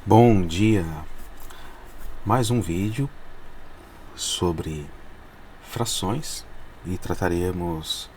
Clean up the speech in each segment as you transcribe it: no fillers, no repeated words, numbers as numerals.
Bom dia! Mais um vídeo sobre frações e trataremos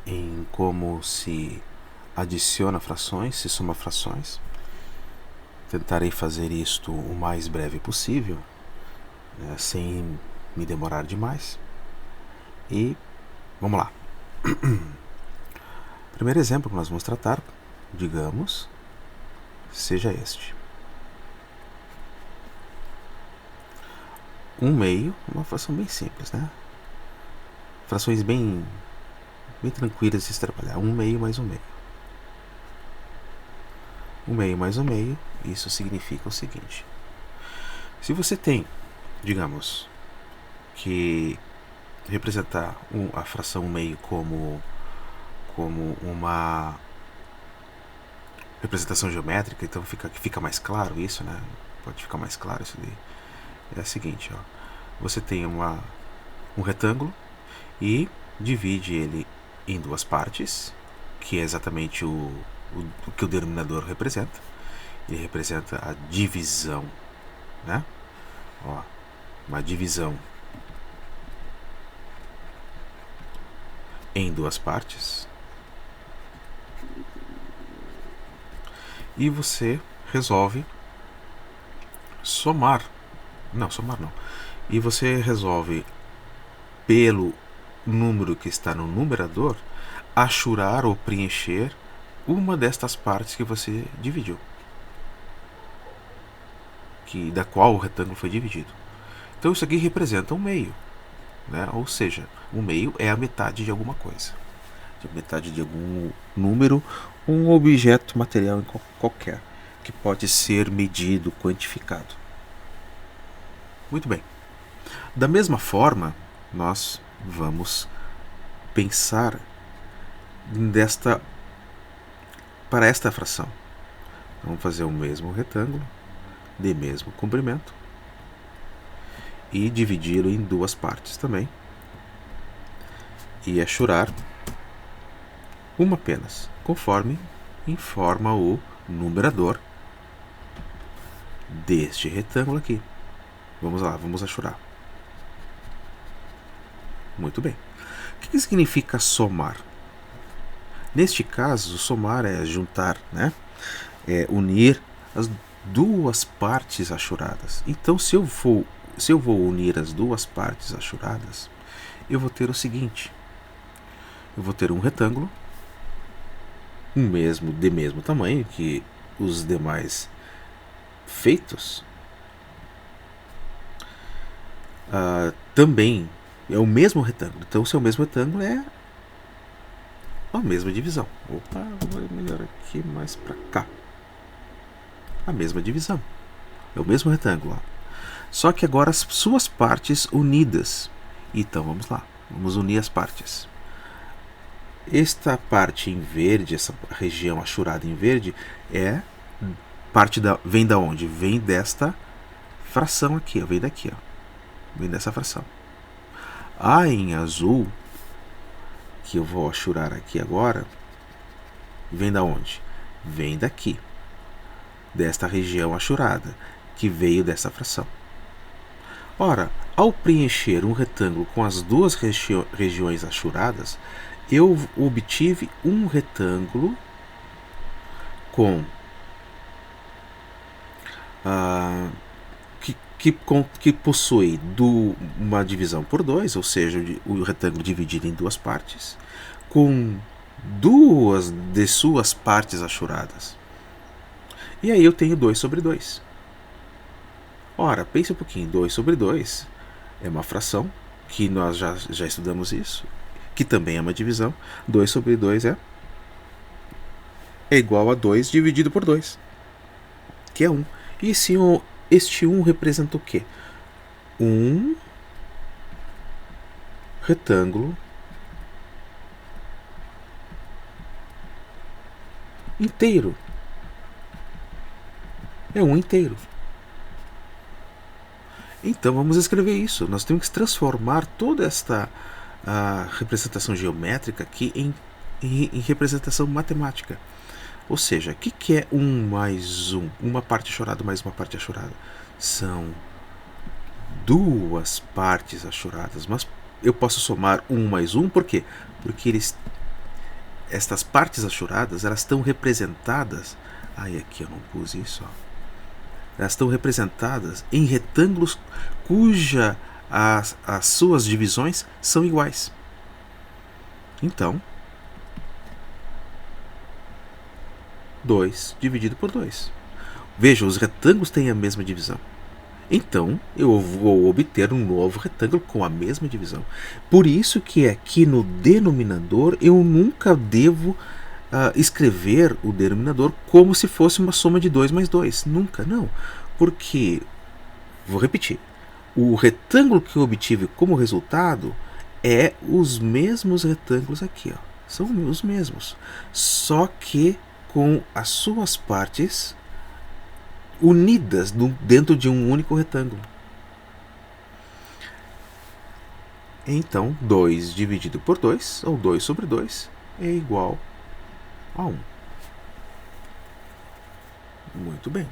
em como se adiciona frações, se soma frações. Tentarei fazer isto o mais breve possível, sem me demorar demais. E vamos lá! Primeiro exemplo que nós vamos tratar, digamos, seja este. 1/2, uma fração bem simples, né? Frações bem tranquilas de se trabalhar. 1/2 mais 1/2. 1/2 mais 1/2, isso significa o seguinte. Se você tem, digamos, que representar a fração 1/2 como uma representação geométrica, então fica mais claro isso, né? Pode ficar mais claro isso daí. É o seguinte, ó. Você tem um retângulo e divide ele em duas partes, que é exatamente o que o denominador representa. Ele representa a divisão, né? Ó, uma divisão em duas partes. E você resolve somar. Não, somar não. E você resolve, pelo número que está no numerador, achurar ou preencher uma destas partes que você dividiu, da qual o retângulo foi dividido. Então isso aqui representa 1/2, né? Ou seja, 1/2 é a metade de alguma coisa, metade de algum número, um objeto material qualquer, que pode ser medido, quantificado. Muito bem. Da mesma forma, nós vamos pensar para esta fração. Vamos fazer o mesmo retângulo, de mesmo comprimento, e dividi-lo em duas partes também, e achurar uma apenas, conforme informa o numerador deste retângulo aqui. Vamos lá, vamos achurar. Muito bem. O que significa somar? Neste caso, somar é juntar, né? É unir as duas partes achuradas. Então, se eu vou unir as duas partes achuradas, eu vou ter o seguinte. Eu vou ter um retângulo, de mesmo tamanho que os demais feitos. Também é o mesmo retângulo. Então, se é o mesmo retângulo, é a mesma divisão. Opa, vou melhorar aqui mais para cá. A mesma divisão. É o mesmo retângulo. Só que agora as suas partes unidas. Então, vamos lá. Vamos unir as partes. Esta parte em verde, essa região achurada em verde, vem da onde? Vem desta fração aqui, ó, vem daqui, ó. Vem dessa fração. A em azul, que eu vou achurar aqui agora, vem da onde? Vem daqui, desta região achurada, que veio dessa fração. Ora, ao preencher um retângulo com as duas regiões achuradas, eu obtive um retângulo com que possui uma divisão por 2, ou seja, o retângulo dividido em duas partes, com duas de suas partes achuradas. E aí eu tenho 2/2. Ora, pense um pouquinho, 2/2 é uma fração, que nós já estudamos isso, que também é uma divisão. 2/2 é igual a 2 dividido por 2, que é 1. E se este 1 representa o quê? Um retângulo inteiro. É um inteiro. Então vamos escrever isso. Nós temos que transformar toda esta representação geométrica aqui em representação matemática. Ou seja, o que é 1 mais 1? Uma parte achurada mais uma parte achurada. São duas partes achuradas, mas eu posso somar 1 mais 1, por quê? Porque estas partes achuradas, elas estão representadas... aqui eu não pus isso, ó. Elas estão representadas em retângulos cuja as suas divisões são iguais. Então, 2 dividido por 2. Veja, os retângulos têm a mesma divisão. Então, eu vou obter um novo retângulo com a mesma divisão. Por isso que aqui no denominador eu nunca devo escrever o denominador como se fosse uma soma de 2 mais 2. Nunca, não. Porque, vou repetir, o retângulo que eu obtive como resultado é os mesmos retângulos aqui. Ó. São os mesmos. Só que com as suas partes unidas dentro de um único retângulo. Então, 2 dividido por 2, ou 2 sobre 2, é igual a 1. Muito bem.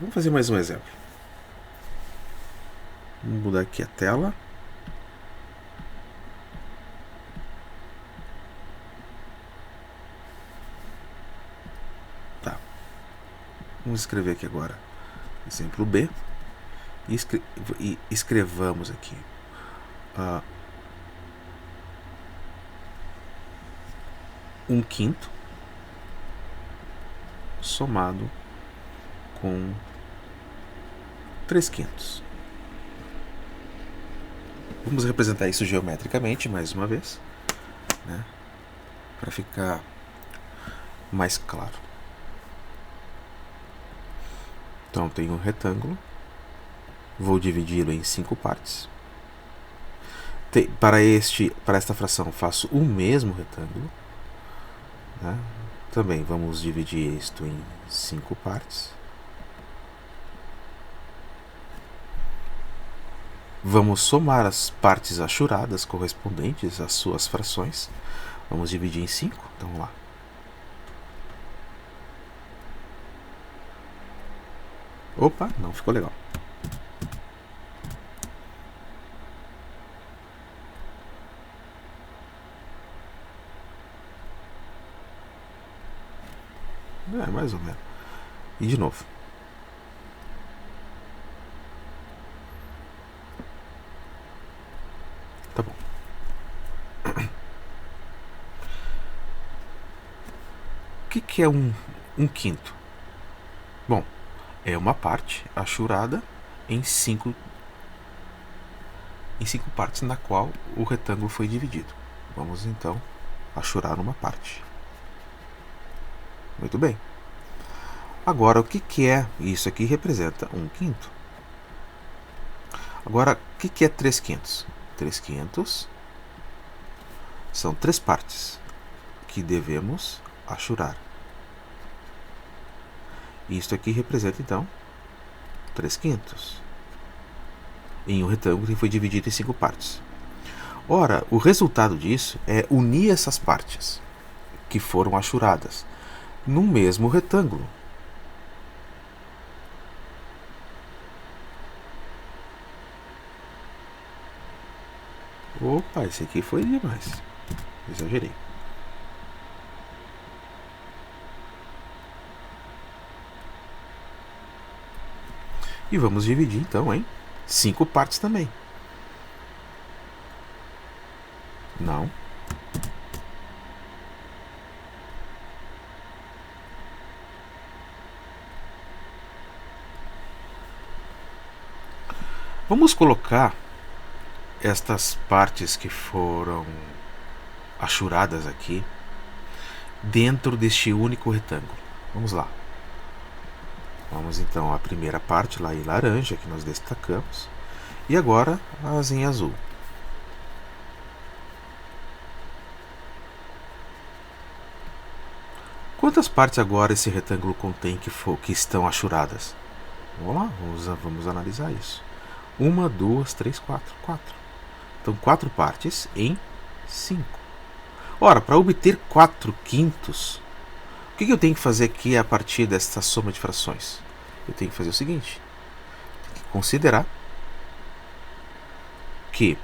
Vamos fazer mais um exemplo. Vamos mudar aqui a tela. Tá. Vamos escrever aqui agora exemplo B. E escrevamos aqui 1/5 somado com 3/5. Vamos representar isso geometricamente mais uma vez, né, para ficar mais claro. Então, tenho um retângulo, vou dividi-lo em 5 partes. Para esta fração, faço o mesmo retângulo, né? Também vamos dividir isto em 5 partes. Vamos somar as partes achuradas correspondentes às suas frações. Vamos dividir em 5. Então, vamos lá. Opa, não ficou legal. Mais ou menos. E de novo. Tá bom. O que é 1/5? Bom, é uma parte achurada em 5 partes na qual o retângulo foi dividido. Vamos então achurar uma parte. Muito bem. Agora, o que é? Isso aqui representa 1/5. Agora, o que é 3/5? 3/5 são 3 partes que devemos achurar. Isto aqui representa, então, 3/5 em um retângulo que foi dividido em 5 partes. Ora, o resultado disso é unir essas partes que foram achuradas no mesmo retângulo. Opa, esse aqui foi demais. Exagerei. E vamos dividir então em 5 partes também. Não. Vamos colocar estas partes que foram achuradas aqui dentro deste único retângulo. Vamos lá. Vamos então à primeira parte lá em laranja que nós destacamos. E agora as em azul. Quantas partes agora esse retângulo contém que estão achuradas? Vamos lá, vamos analisar isso. 1, 2, 3, 4. 4. Então, 4 partes em 5. Ora, para obter 4/5, o que eu tenho que fazer aqui a partir desta soma de frações? Eu tenho que fazer o seguinte: tenho que considerar que,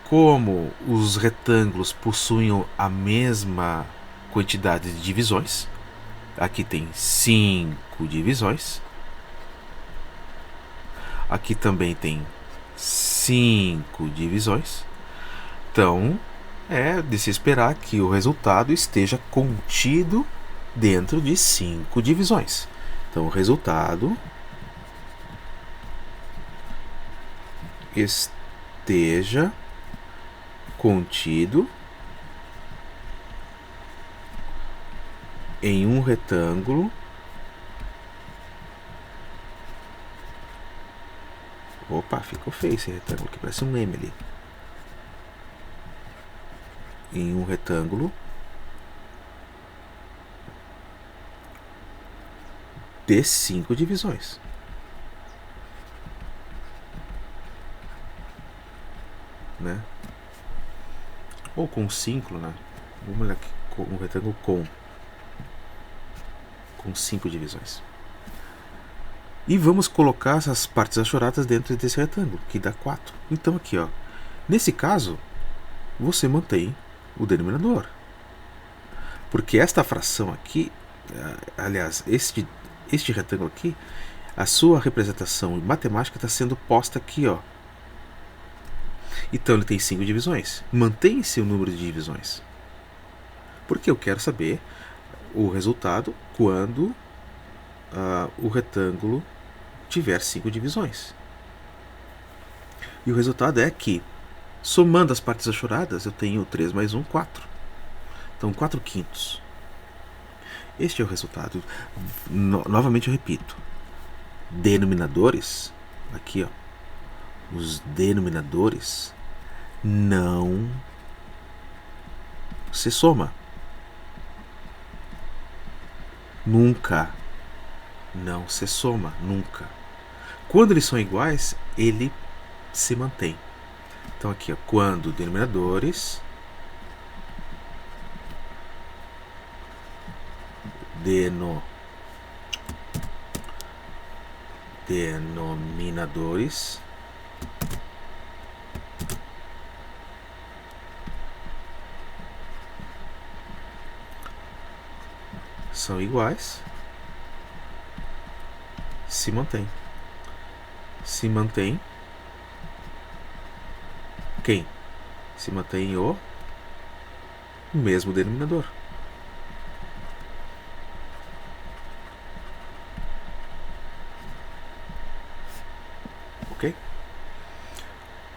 como os retângulos possuem a mesma quantidade de divisões, aqui tem 5 divisões, aqui também tem 5 divisões, então é de se esperar que o resultado esteja contido dentro de 5 divisões. Então o resultado esteja contido em um retângulo Opa, ficou feio esse retângulo aqui, parece um M ali. Em um retângulo de 5 divisões. Né? Ou com 5, né? Vamos olhar aqui, um retângulo com 5 divisões. E vamos colocar essas partes achoradas dentro desse retângulo, que dá 4. Então aqui, ó, nesse caso, você mantém o denominador. Porque esta fração aqui, aliás, este retângulo aqui, a sua representação matemática está sendo posta aqui, ó. Então ele tem 5 divisões. Mantém-se o número de divisões. Porque eu quero saber o resultado quando o retângulo tiver 5 divisões. E o resultado é que, somando as partes achoradas, eu tenho 3 mais 1, 4. Então 4/5. Este é o resultado. Novamente eu repito. Denominadores, aqui ó, os denominadores não se soma. Nunca. Não se soma, nunca. Quando eles são iguais, ele se mantém. Então aqui, ó, quando denominadores são iguais, se mantém. Se mantém quem? Se mantém o mesmo denominador. Ok?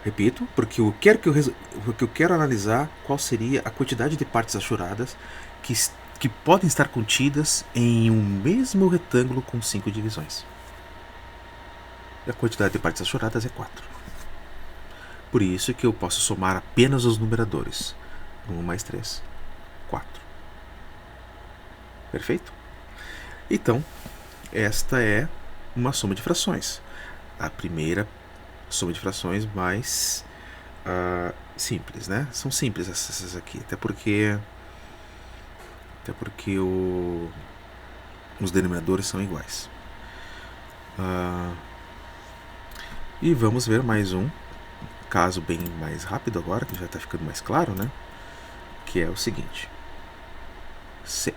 Repito, porque eu quero analisar qual seria a quantidade de partes achoradas que podem estar contidas em um mesmo retângulo com 5 divisões. E a quantidade de partes achoradas é 4. Por isso que eu posso somar apenas os numeradores. 1 mais 3, 4. Perfeito? Então, esta é uma soma de frações. A primeira soma de frações mais simples, né? São simples essas aqui, até porque os denominadores são iguais. E vamos ver mais um caso bem mais rápido agora, que já está ficando mais claro, né? Que é o seguinte. C.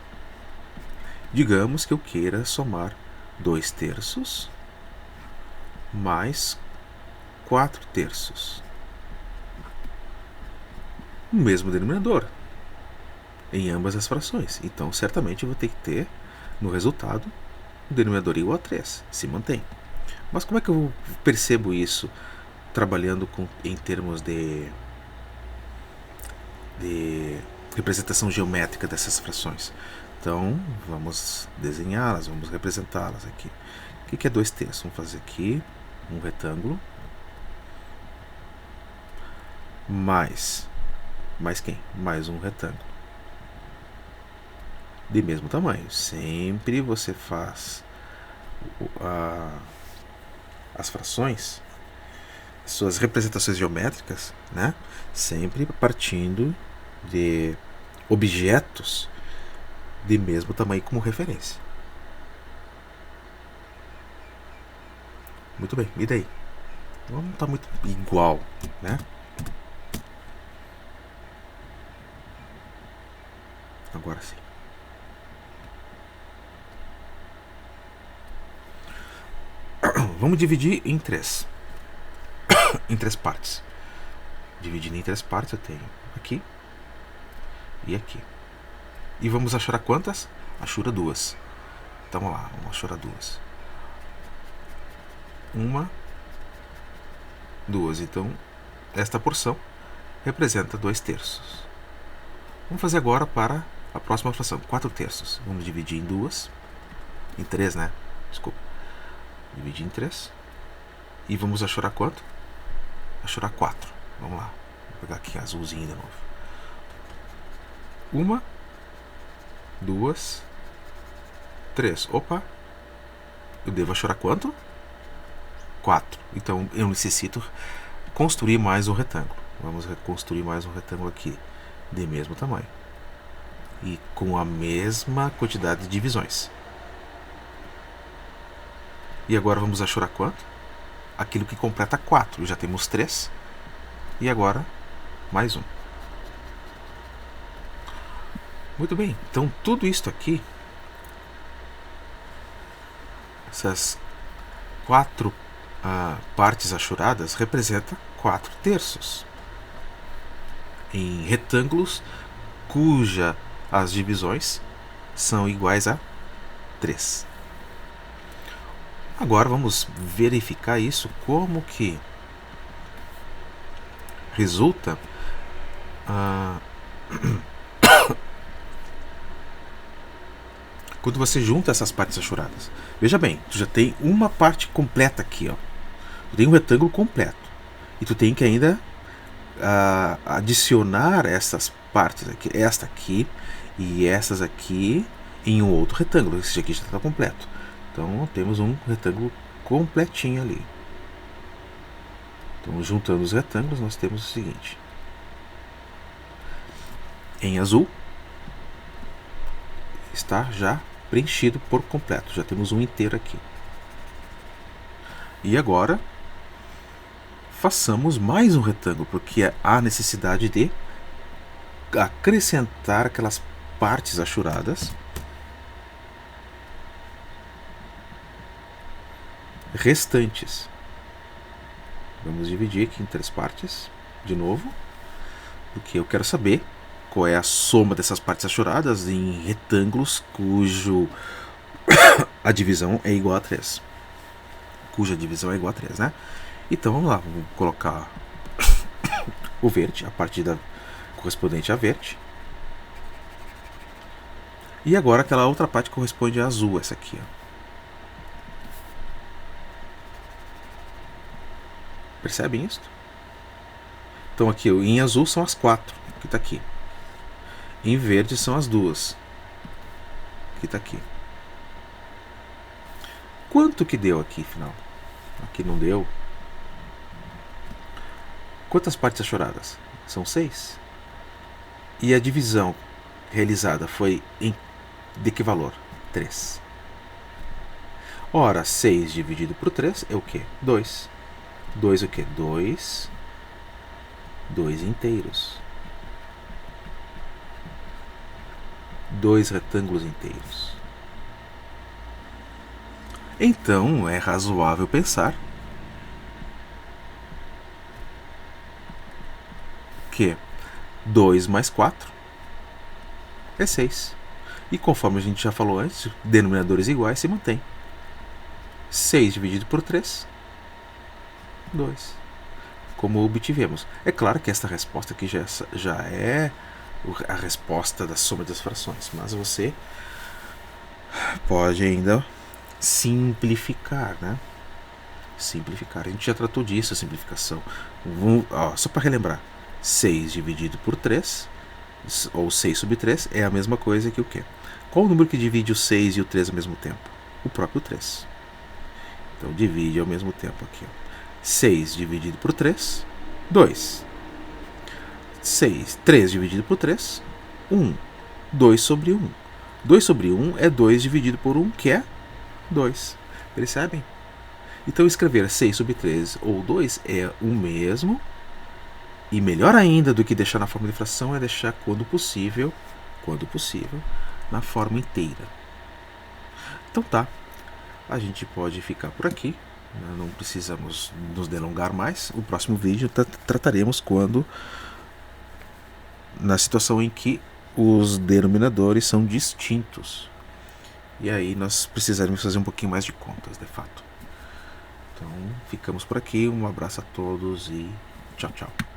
Digamos que eu queira somar 2/3 mais 4/3. O mesmo denominador em ambas as frações. Então, certamente eu vou ter que ter, no resultado, o denominador igual a 3. Se mantém. Mas como é que eu percebo isso trabalhando em termos de representação geométrica dessas frações? Então, vamos desenhá-las, vamos representá-las aqui. O que é 2/3? Vamos fazer aqui um retângulo. Mais quem? Mais um retângulo. De mesmo tamanho. Sempre você faz as frações suas representações geométricas, né? Sempre partindo de objetos de mesmo tamanho como referência. Muito bem, e daí? Não está muito igual, né? Agora sim. Vamos dividir em três. Em três partes. Dividindo em três partes, eu tenho aqui e aqui. E vamos achurar quantas? Achura duas. Então vamos lá, vamos achurar duas. Uma, duas. Então, esta porção representa 2/3. Vamos fazer agora para a próxima fração, 4/3. Vamos dividir em duas. Em três, né? Desculpa. Dividir em três. E vamos achurar quanto? Achurar 4. Vamos lá. Vou pegar aqui azulzinho de novo. Uma, duas, três. Opa! Eu devo achurar quanto? 4. Então eu necessito construir mais um retângulo. Vamos reconstruir mais um retângulo aqui de mesmo tamanho e com a mesma quantidade de divisões. E agora vamos achurar quanto? Aquilo que completa 4. Já temos 3. E agora mais um. Muito bem. Então tudo isto aqui, essas 4 partes achuradas, representa 4/3 em retângulos cuja as divisões são iguais a 3. Agora vamos verificar isso, como que resulta quando você junta essas partes achuradas. Veja bem, tu já tem uma parte completa aqui, ó. Tu tem um retângulo completo e tu tem que ainda adicionar essas partes aqui, esta aqui e essas aqui, em um outro retângulo. Esse aqui já está completo. Então temos um retângulo completinho ali. Então, juntando os retângulos, nós temos o seguinte: em azul está já preenchido por completo. Já temos um inteiro aqui. E agora façamos mais um retângulo, porque há necessidade de acrescentar aquelas partes achuradas restantes. Vamos dividir aqui em 3 partes de novo, porque eu quero saber qual é a soma dessas partes achuradas em retângulos cujo a divisão é igual a 3. Cuja divisão é igual a 3, né? Então vamos lá, vamos colocar o verde, a partida correspondente a verde. E agora aquela outra parte corresponde a azul, essa aqui, ó. Percebem isso? Então aqui em azul são as 4, que está aqui. Em verde são as 2, que está aqui. Quanto que deu aqui, final? Aqui não deu. Quantas partes achuradas? São 6. E a divisão realizada foi de que valor? 3. Ora, 6 dividido por 3 é o quê? 2. 2 o quê? 2 inteiros. 2 retângulos inteiros. Então é razoável pensar que 2 mais 4 é 6. E conforme a gente já falou antes, denominadores iguais se mantém. 6 dividido por 3, 2. Como obtivemos. É claro que esta resposta aqui já é a resposta da soma das frações, mas você pode ainda simplificar, né? Simplificar. A gente já tratou disso, a simplificação. Só para relembrar, 6 dividido por 3, ou 6 sobre 3, é a mesma coisa que o quê? Qual o número que divide o 6 e o 3 ao mesmo tempo? O próprio 3. Então divide ao mesmo tempo aqui, ó. 6 dividido por 3, 2. 3 dividido por 3, 1. 2 sobre 1. 2 sobre 1 é 2 dividido por 1, que é 2. Percebem? Então escrever 6 sobre 3 ou 2 é o mesmo. E melhor ainda do que deixar na forma de fração é deixar, quando possível, na forma inteira. Então tá, a gente pode ficar por aqui, não precisamos nos delongar mais. O próximo vídeo trataremos na situação em que os denominadores são distintos. E aí nós precisaremos fazer um pouquinho mais de contas, de fato. Então ficamos por aqui, um abraço a todos e tchau, tchau.